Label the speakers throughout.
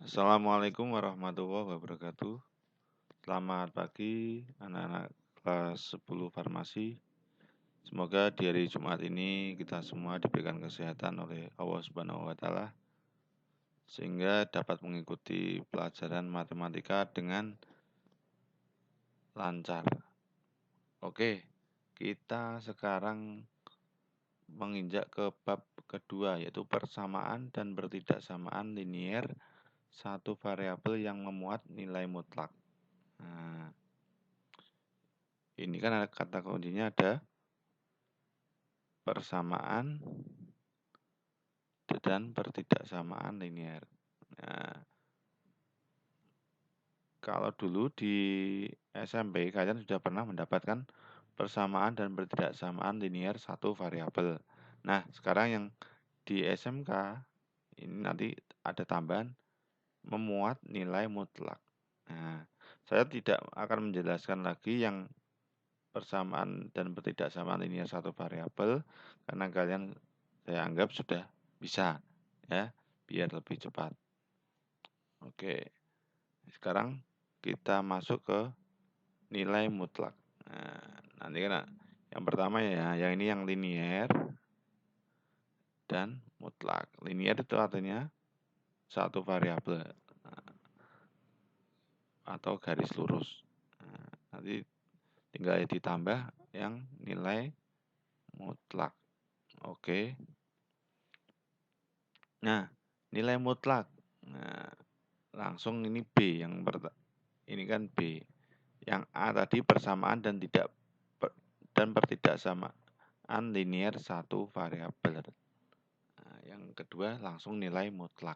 Speaker 1: Assalamualaikum warahmatullahi wabarakatuh. Selamat pagi anak-anak kelas 10 farmasi. Semoga di hari Jumat ini kita semua diberikan kesehatan oleh Allah Subhanahu wa taala sehingga dapat mengikuti pelajaran matematika dengan lancar. Oke, kita sekarang menginjak ke bab kedua yaitu persamaan dan bertidaksamaan linier satu variabel yang memuat nilai mutlak. Nah, ini kan ada kata kuncinya ada persamaan dan bertidaksamaan linier. Nah, kalau dulu di SMP kalian sudah pernah mendapatkan persamaan dan bertidaksamaan linier satu variabel. Nah, sekarang yang di SMK ini nanti ada tambahan memuat nilai mutlak. Nah, saya tidak akan menjelaskan lagi yang persamaan dan bertidaksamaan linier satu variabel karena kalian saya anggap sudah bisa ya, biar lebih cepat. Oke. Sekarang kita masuk ke nilai mutlak. Nah, nanti kan yang pertama ya, yang ini yang linier dan mutlak. Linier itu artinya satu variabel atau garis lurus. Nah, nanti tinggal ditambah yang nilai mutlak. Oke. Nah, nilai mutlak. Nah, langsung ini B yang ini kan B. Yang A tadi persamaan dan bertidaksamaan linier satu variabel. Nah, yang kedua langsung nilai mutlak.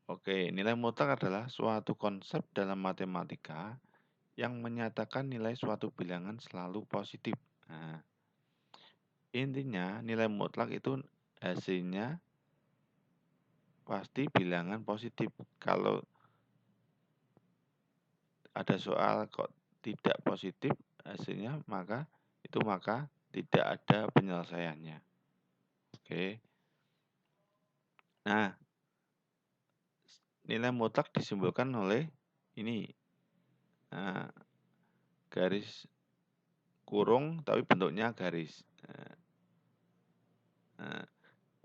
Speaker 1: Oke, nilai mutlak adalah suatu konsep dalam matematika yang menyatakan nilai suatu bilangan selalu positif. Nah, intinya nilai mutlak itu hasilnya pasti bilangan positif. Kalau ada soal kok tidak positif hasilnya, maka tidak ada penyelesaiannya. Oke. Nah, nilai mutlak disimbolkan oleh ini. Nah, garis kurung tapi bentuknya garis. Nah,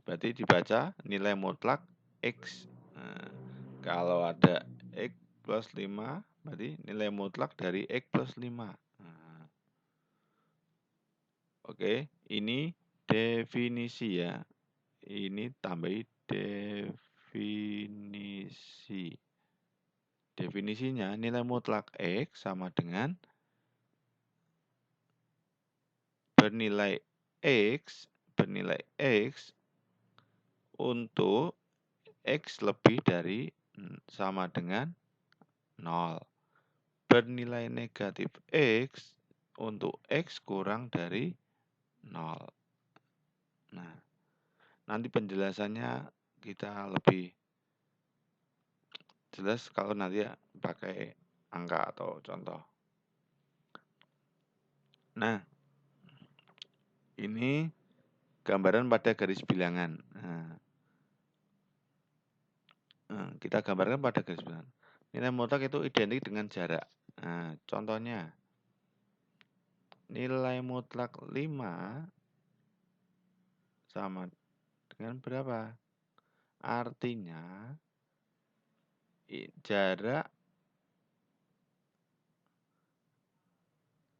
Speaker 1: berarti dibaca nilai mutlak X. Nah, kalau ada X plus 5, berarti nilai mutlak dari X plus 5. Nah, oke, ini definisi ya. Ini tambahi definisi. Definisinya nilai mutlak X sama dengan bernilai X untuk X lebih dari sama dengan 0. Bernilai negatif X untuk X kurang dari 0. Nah, nanti penjelasannya kita lebih jelas kalau nanti ya pakai angka atau contoh. Nah, ini gambaran pada garis bilangan. Nah, kita gambarkan pada garis bilangan. Nilai mutlak itu identik dengan jarak. Nah, contohnya nilai mutlak 5 sama dengan berapa? Artinya jarak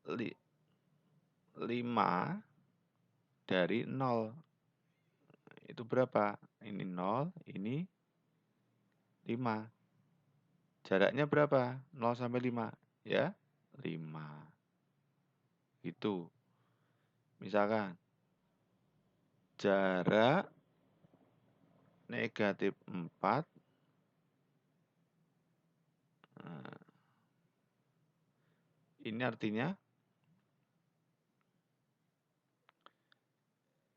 Speaker 1: 5 dari 0 itu berapa? Ini 0, ini 5. Jaraknya berapa? 0 sampai 5. Ya, 5. Itu. Misalkan jarak negatif 4. Nah, ini artinya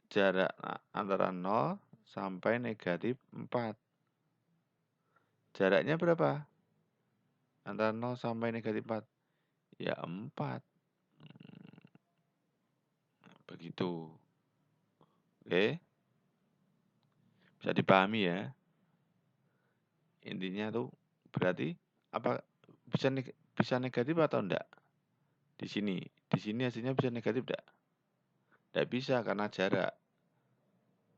Speaker 1: jarak antara 0 sampai negatif 4. Jaraknya berapa? Antara 0 sampai negatif 4. Ya 4. Begitu. Oke. Bisa dipahami ya. Intinya tuh berarti apa bisa negatif atau enggak? Di sini hasilnya bisa negatif enggak? Enggak bisa karena jarak.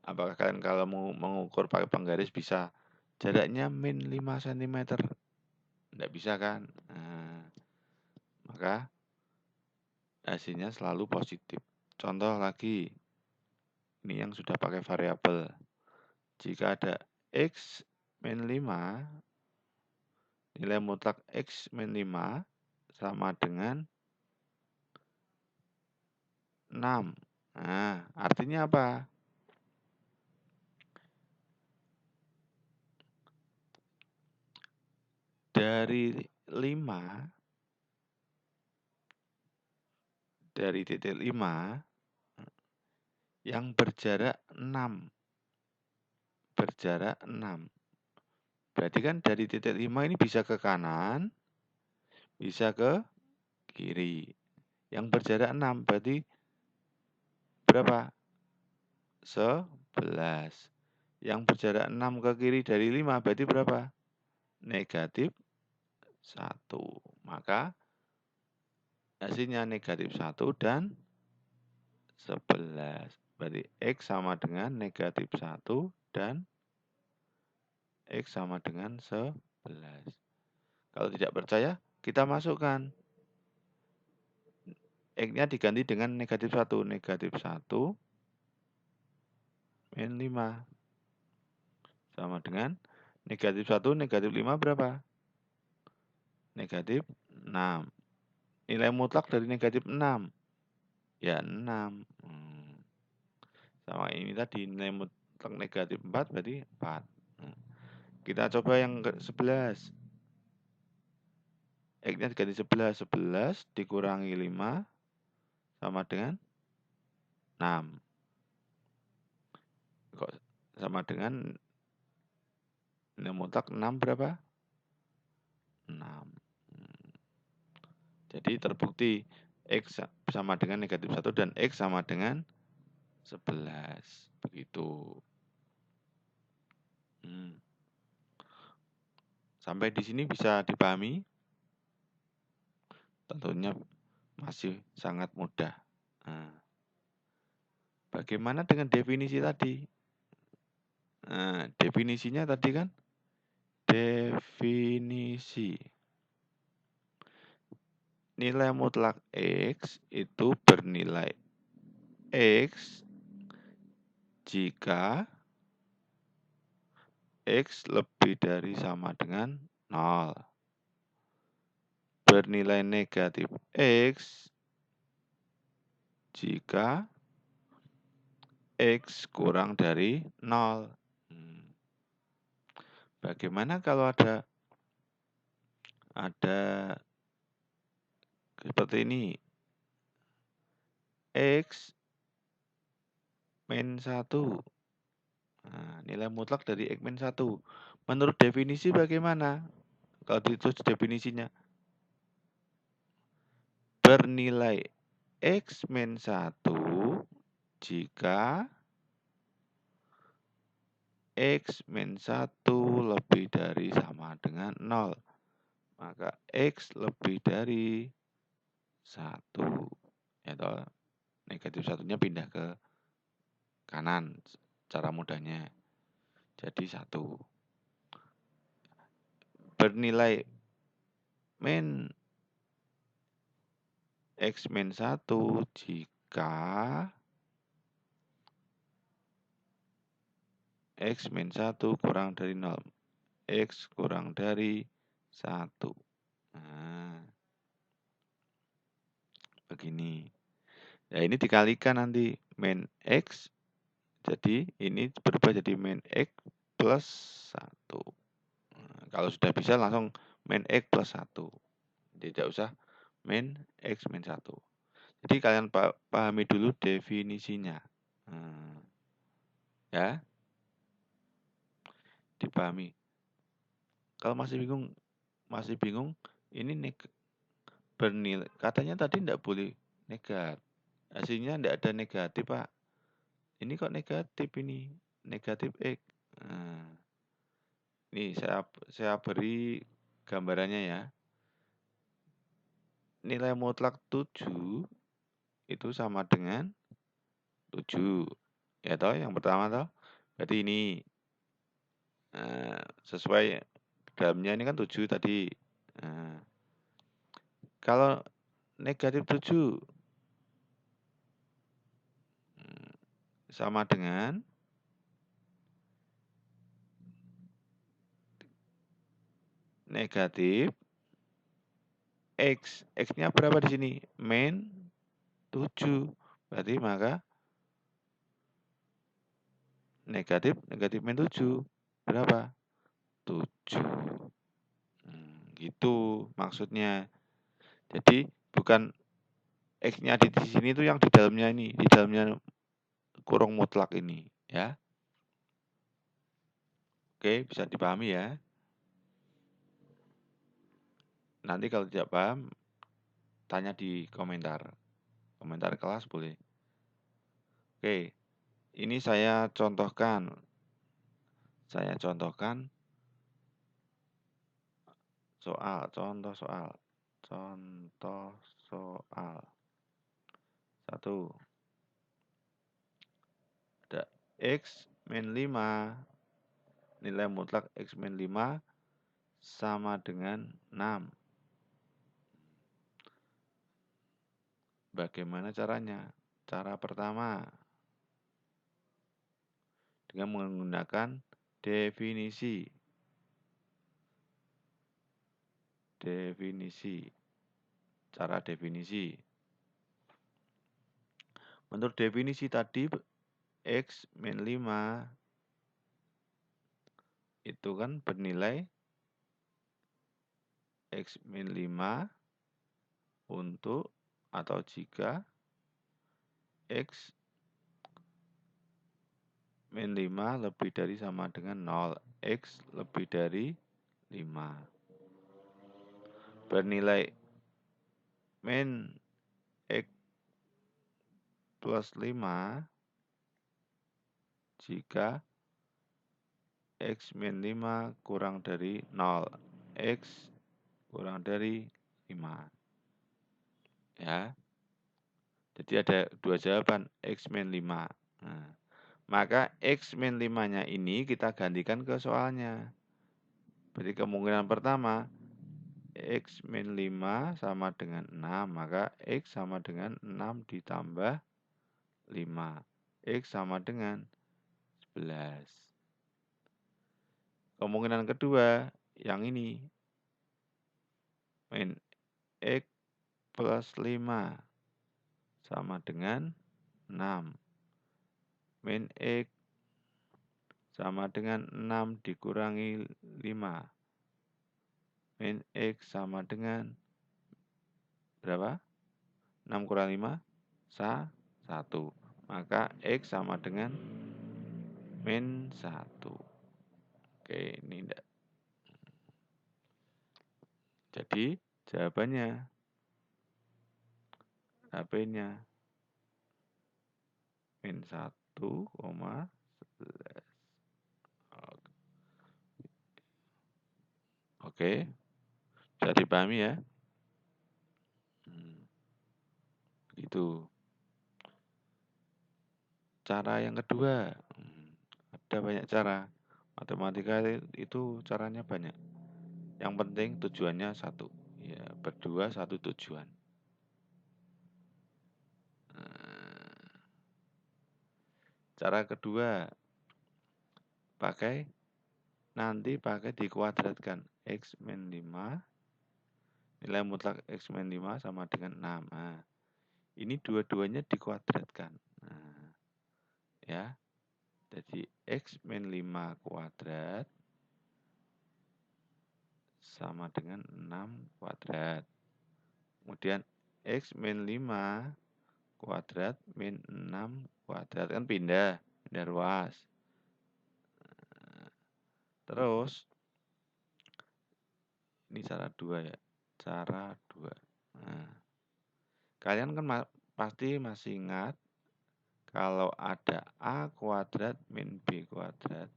Speaker 1: Apakah kalian kalau mau mengukur pakai penggaris bisa jaraknya min 5 cm? Enggak bisa kan? Nah, maka hasilnya selalu positif. Contoh lagi, ini yang sudah pakai variabel. Jika ada X min 5, nilai mutlak X min 5 sama dengan 6. Nah, artinya apa? Dari 5, dari titik 5, yang berjarak 6. Berjarak 6. Berarti kan dari titik 5 ini bisa ke kanan, bisa ke kiri. Yang berjarak 6 berarti berapa? 11. Yang berjarak 6 ke kiri dari 5 berarti berapa? Negatif 1. Maka hasilnya negatif 1 dan 11. Berarti X sama dengan negatif 1 dan X sama dengan 11. Kalau tidak percaya, kita masukkan. X-nya diganti dengan negatif 1. Negatif 1 min 5. Sama dengan negatif 1, negatif 5 berapa? Negatif 6. Nilai mutlak dari negatif 6. Ya 6. Sama ini tadi nilai mutlak negatif 4 berarti 4. Kita coba yang ke 11. X-nya diganti 11. 11 dikurangi 5 sama dengan 6. Kok sama dengan nilai mutlak 6 berapa? 6. Jadi terbukti X sama dengan negatif 1 dan X sama dengan 11. Begitu. Sampai di sini bisa dipahami? Tentunya masih sangat mudah. Nah, bagaimana dengan definisi tadi? Nah, definisinya tadi kan definisi nilai mutlak X itu bernilai X jika X lebih dari sama dengan 0. Bernilai negatif X jika X kurang dari 0. Bagaimana kalau ada seperti ini? X min 1. Nah, nilai mutlak dari X min 1. Menurut definisi bagaimana? Kalau ditulis definisinya. Bernilai X min 1 jika X min 1 lebih dari sama dengan 0. Maka X lebih dari 1. Ya toh, negatif 1-nya pindah ke kanan. Cara mudahnya. Jadi 1. Bernilai min X min 1 jika X min 1 kurang dari 0. X kurang dari 1. Nah, begini. Ya, ini dikalikan nanti min X. Jadi, ini berubah jadi min X plus 1. Nah, kalau sudah bisa langsung min X plus 1. Tidak usah min X min 1. Jadi, kalian pahami dulu definisinya. Ya. Dipahami. Kalau masih bingung, ini bernilai. Katanya tadi tidak boleh negatif. Hasilnya tidak ada negatif, Pak. Ini kok negatif ini? Negatif X. Nah, Nih saya beri gambarannya ya. Nilai mutlak 7 itu sama dengan 7. Ya toh, yang pertama toh. Berarti ini sesuai dalamnya ini kan 7 tadi. Nah, kalau negatif 7 sama dengan negatif X. X-nya berapa di sini? Min 7. Berarti maka negatif min 7. Berapa? 7. Gitu maksudnya. Jadi bukan X-nya di sini tuh yang di dalamnya ini. Di dalamnya kurung mutlak ini. Ya. Oke, bisa dipahami ya. Nanti kalau tidak paham, tanya di komentar. Komentar kelas boleh. Oke, ini saya contohkan. Contoh soal. 1. Ada X min 5. Nilai mutlak X min 5 sama dengan 6. Bagaimana caranya? Cara pertama, dengan menggunakan definisi. Cara definisi. Menurut definisi tadi, X min 5 itu kan bernilai X min 5 untuk atau jika X min 5 lebih dari sama dengan 0. X lebih dari 5. Bernilai min X plus 5 jika X min 5 kurang dari 0. X kurang dari 5. Ya. Jadi ada dua jawaban, X min 5. Nah, maka X min 5-nya ini kita gantikan ke soalnya. Berarti kemungkinan pertama, X min 5 sama dengan 6. Maka X sama dengan 6 ditambah 5. X sama dengan 11. Kemungkinan kedua, yang ini. Min X plus 5 sama dengan 6. Min X sama dengan 6 dikurangi 5. Min X sama dengan berapa? 6 kurang 5? 1. Maka X sama dengan min 1. Oke, ini enggak. Jadi, jawabannya HP-nya min 1,11. Oke, bisa dipahami ya? Itu. Cara yang kedua, ada banyak cara. Matematika itu caranya banyak. Yang penting tujuannya satu. Ya, berdua satu tujuan. Cara kedua, nanti pakai dikuadratkan. X min 5, nilai mutlak X min 5 sama dengan 6. Nah, ini dua-duanya dikuadratkan. Nah, ya, jadi X min 5 kuadrat sama dengan 6 kuadrat. Kemudian X min 5 kuadrat min 6 kuadrat. Kan pindah ruas. Terus, ini cara 2 ya. Cara 2. Nah, kalian kan pasti masih ingat kalau ada A kuadrat min B kuadrat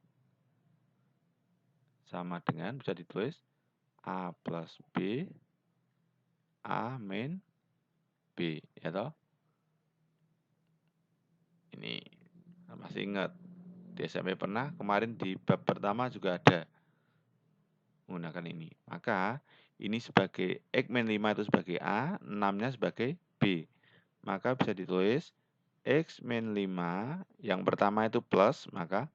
Speaker 1: sama dengan bisa ditulis A plus B, A min B, ya toh? Ini masih ingat di SMP pernah, kemarin di bab pertama juga ada menggunakan ini. Maka ini sebagai X min 5 itu sebagai A, 6-nya sebagai B. Maka bisa ditulis X min 5, yang pertama itu plus, maka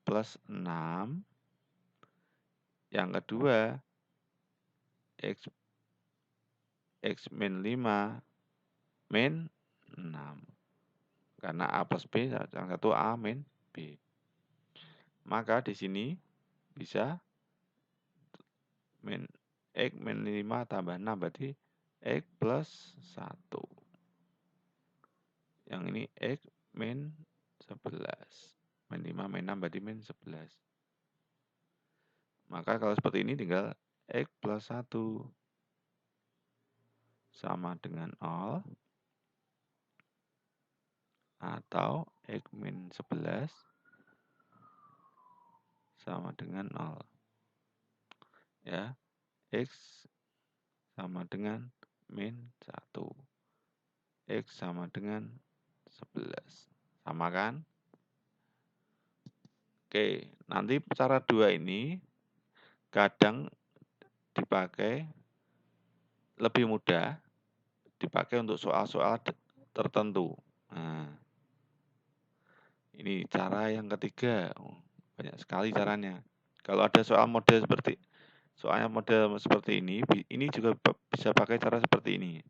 Speaker 1: plus 6. Yang kedua, X min 5 min 6. Karena A plus B, yang satu A min B. Maka di sini bisa X min 5 tambah 6 berarti X plus 1. Yang ini X min 11. Min 5 min 6 berarti min 11. Maka kalau seperti ini tinggal X plus 1 sama dengan 0 atau X min 11 sama dengan 0. Ya, X sama dengan min 1. X sama dengan 11. Sama kan? Oke, nanti cara 2 ini kadang dipakai lebih mudah, dipakai untuk soal-soal tertentu. Nah, ini cara yang ketiga. Banyak sekali caranya. Kalau ada soalnya model seperti ini juga bisa pakai cara seperti ini.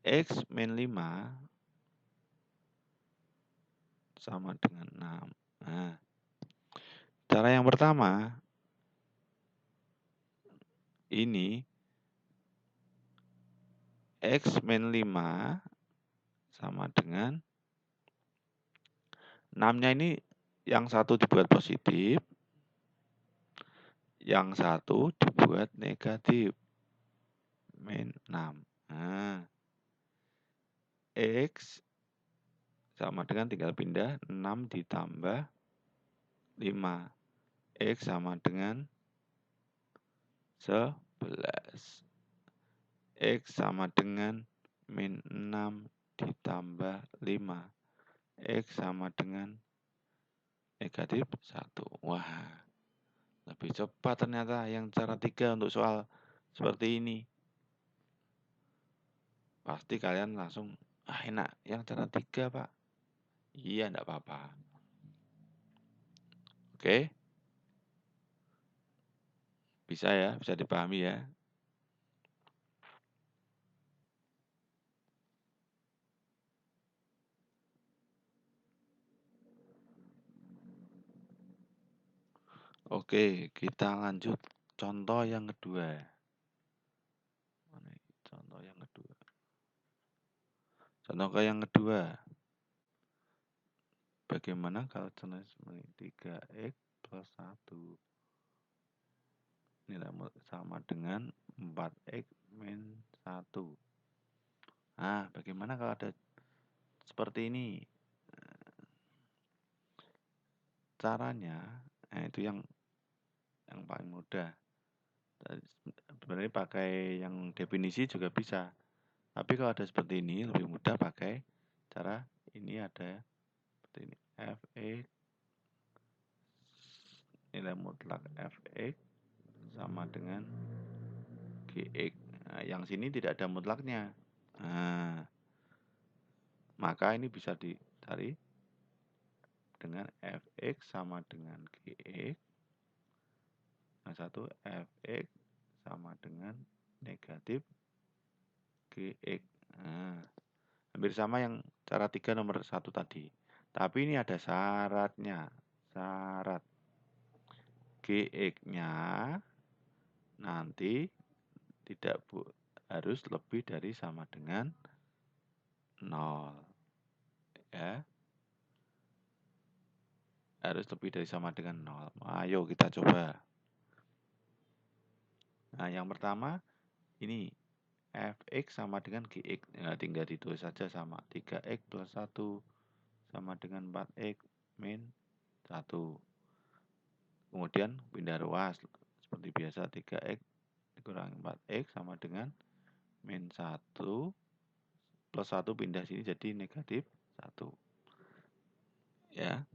Speaker 1: X min 5 sama dengan 6. Nah, cara yang pertama, ini X min 5 sama dengan 6-nya ini yang satu dibuat positif, yang satu dibuat negatif. Min 6. Nah, X sama dengan tinggal pindah 6 ditambah 5. X sama dengan 11. X sama dengan min 6 ditambah 5. X sama dengan negatif 1. Wah, lebih cepat ternyata yang cara 3 untuk soal seperti ini. Pasti kalian langsung, enak, yang cara 3 Pak. Iya, enggak apa-apa. Oke? Bisa ya, bisa dipahami ya. Oke, kita lanjut contoh yang kedua. Contoh yang kedua. Contoh yang kedua. Bagaimana kalau contoh 3x plus 1 nilai sama dengan 4x min 1. Nah, bagaimana kalau ada seperti ini? Caranya, itu yang paling mudah. Sebenarnya pakai yang definisi juga bisa. Tapi kalau ada seperti ini, lebih mudah pakai cara ini ada seperti ini. Fx nilai mutlak Fx sama dengan Gx. Nah, yang sini tidak ada mutlaknya. Nah, maka ini bisa dicari dengan Fx sama dengan Gx. Yang satu Fx sama dengan negatif Gx. Nah, hampir sama yang cara 3 nomor 1 tadi. Tapi ini ada syaratnya. Syarat Gx-nya nanti tidak harus lebih dari sama dengan 0. Ya. Harus lebih dari sama dengan 0. Ayo kita coba. Nah, yang pertama ini Fx sama dengan Gx. Nah, tinggal ditulis saja sama 3x plus 1 sama dengan 4x min 1. Kemudian pindah ruas. Seperti biasa 3x dikurangi 4x sama dengan min 1 plus 1 pindah sini jadi negatif 1. Ya.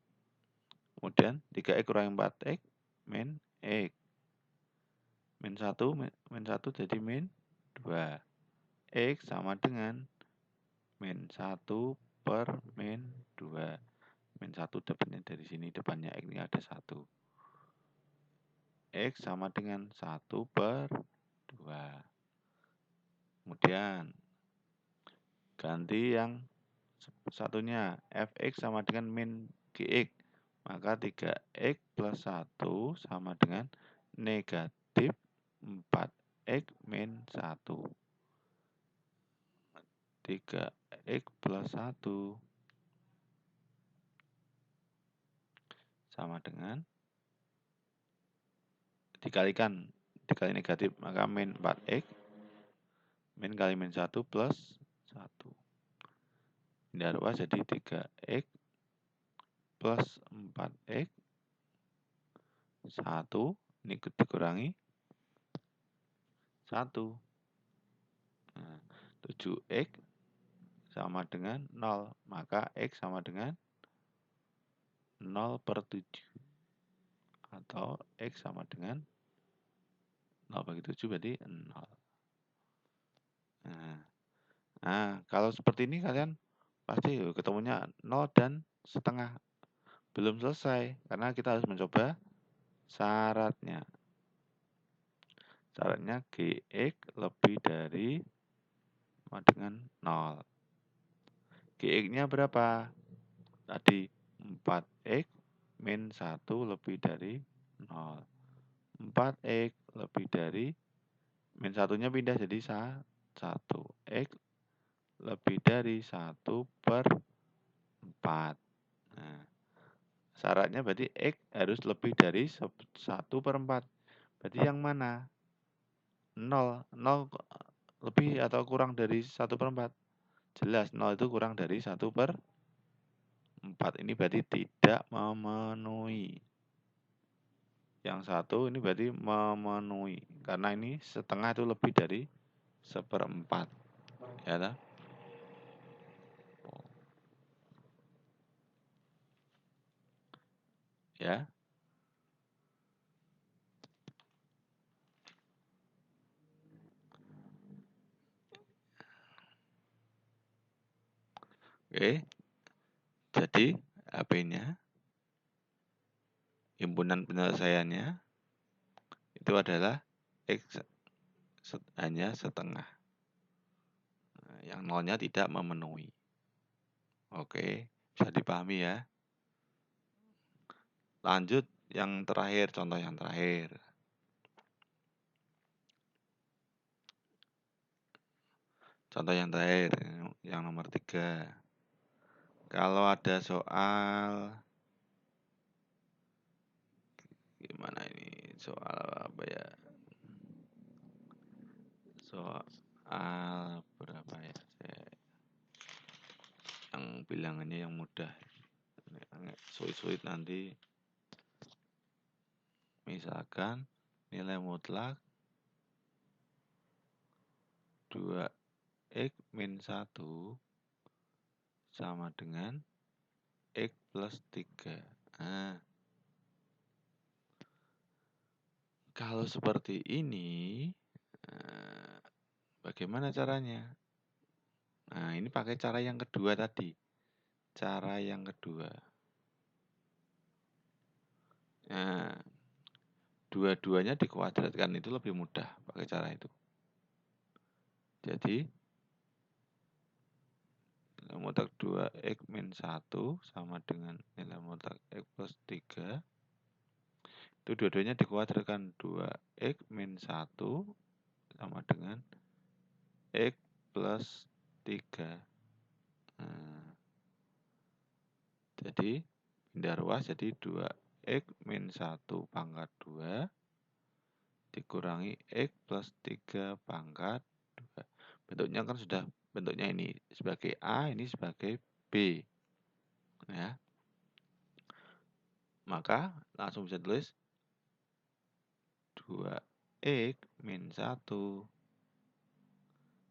Speaker 1: Kemudian 3x kurangi 4x min x. Min 1 jadi min 2. X sama dengan min 1 per min 2. Min 1 dapatnya dari sini, depannya X ini ada 1. X sama dengan 1 per 2. Kemudian ganti yang satunya, fx sama dengan min gx. Maka 3x plus 1 sama dengan negatif 4x min 1. 3x plus 1 sama dengan dikali negatif, maka min 4x min kali min 1 plus 1. Pindah ruas jadi 3x plus 4x 1 ini dikurangi 1. Nah, 7x sama dengan 0, maka x sama dengan 0 per 7 atau x sama dengan 0 bagi 7 berarti 0. Nah, kalau seperti ini kalian pasti ketemunya 0 dan setengah. Belum selesai, karena kita harus mencoba syaratnya. Syaratnya gx lebih dari sama dengan 0. Gx-nya berapa? Tadi 4x min 1 lebih dari 0. 4x lebih dari min 1-nya pindah jadi 1. X lebih dari 1 per 4. Nah, syaratnya berarti X harus lebih dari 1 per 4. Berarti yang mana? 0. 0 lebih atau kurang dari 1 per 4? Jelas 0 itu kurang dari 1 per 4. Ini berarti tidak memenuhi. Yang satu ini berarti memenuhi. Karena ini setengah itu lebih dari 1/4. Ya tak? Ya. Oke. Jadi HP-nya, himpunan penyelesaiannya itu adalah X hanya setengah. Nah, yang nolnya tidak memenuhi. Oke, bisa dipahami ya. Lanjut yang terakhir, contoh yang terakhir. Contoh yang terakhir, yang nomor 3. Kalau ada soal, gimana ini? Soal apa ya? Soal berapa ya? Yang bilangannya yang mudah. Sulit-sulit nanti. Misalkan nilai mutlak 2x min 1 sama dengan x plus 3. Nah, kalau seperti ini, bagaimana caranya? Nah, ini pakai cara yang kedua tadi. Cara yang kedua. Nah, dua-duanya dikuadratkan itu lebih mudah pakai cara itu. Jadi, nilai mutlak 2x min 1 sama dengan nilai mutlak x plus 3. Itu dua-duanya dikuadratkan. 2x min 1 sama dengan x plus 3. Nah, jadi pindah ruas jadi 2x min 1 pangkat 2 dikurangi x plus 3 pangkat 2. Bentuknya kan sudah, bentuknya ini sebagai A, ini sebagai B. Ya. Maka langsung bisa tulis 2x min 1.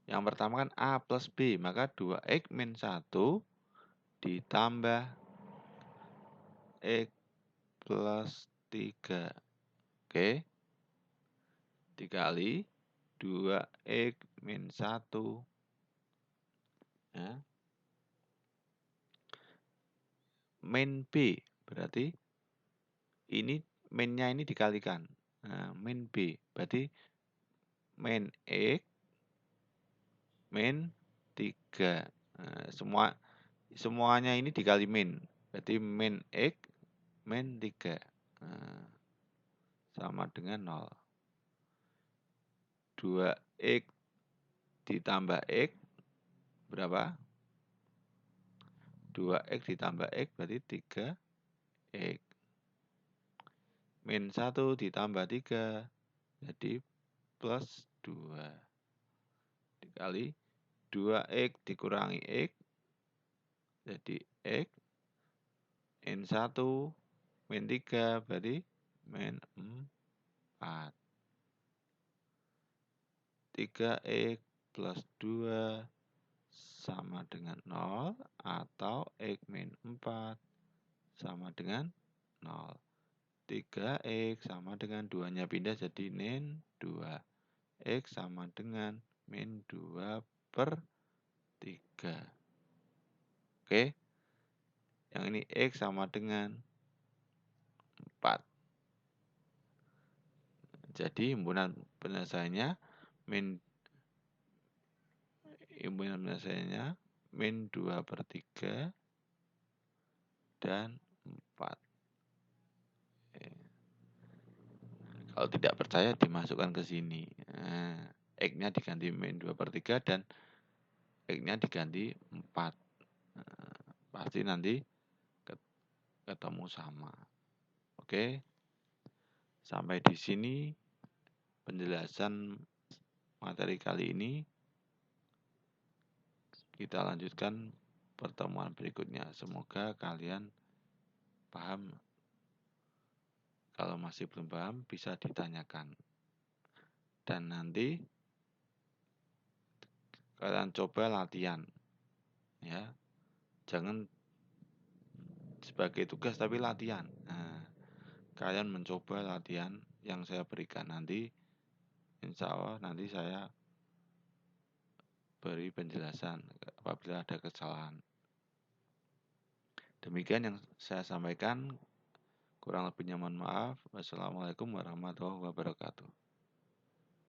Speaker 1: Yang pertama kan A plus B, maka 2x min 1 ditambah X plus 3. Oke, dikali 2x min 1. Ya. Min B, berarti ini minnya ini dikalikan. Nah, min B, berarti min X min 3. Nah, semuanya ini dikali min. Berarti min X min 3. Nah, sama dengan 0. 2x ditambah x berapa? 2x ditambah x berarti 3x. Min 1 ditambah 3 jadi plus 2. Dikali 2x dikurangi x jadi x. Min 1 min 3 berarti min 4. 3x plus 2 sama dengan 0 atau x min 4 sama dengan 0. 3x sama dengan 2-nya pindah jadi min 2. X sama dengan min 2 per 3. Oke. Yang ini X sama dengan 4. Jadi himpunan penyelesaiannya min 2 per 3 dan 4. Kalau tidak percaya dimasukkan ke sini. Nah, X-nya diganti min 2 per 3 dan X-nya diganti 4. Nah, pasti nanti ketemu sama. Oke. Sampai di sini penjelasan materi kali ini. Kita lanjutkan pertemuan berikutnya. Semoga kalian paham. Kalau masih belum paham bisa ditanyakan. Dan nanti kalian coba latihan. Ya. Jangan sebagai tugas tapi latihan. Nah, kalian mencoba latihan yang saya berikan nanti. Insya Allah nanti saya beri penjelasan apabila ada kesalahan. Demikian yang saya sampaikan. Kurang lebihnya mohon maaf. Wassalamualaikum warahmatullahi wabarakatuh.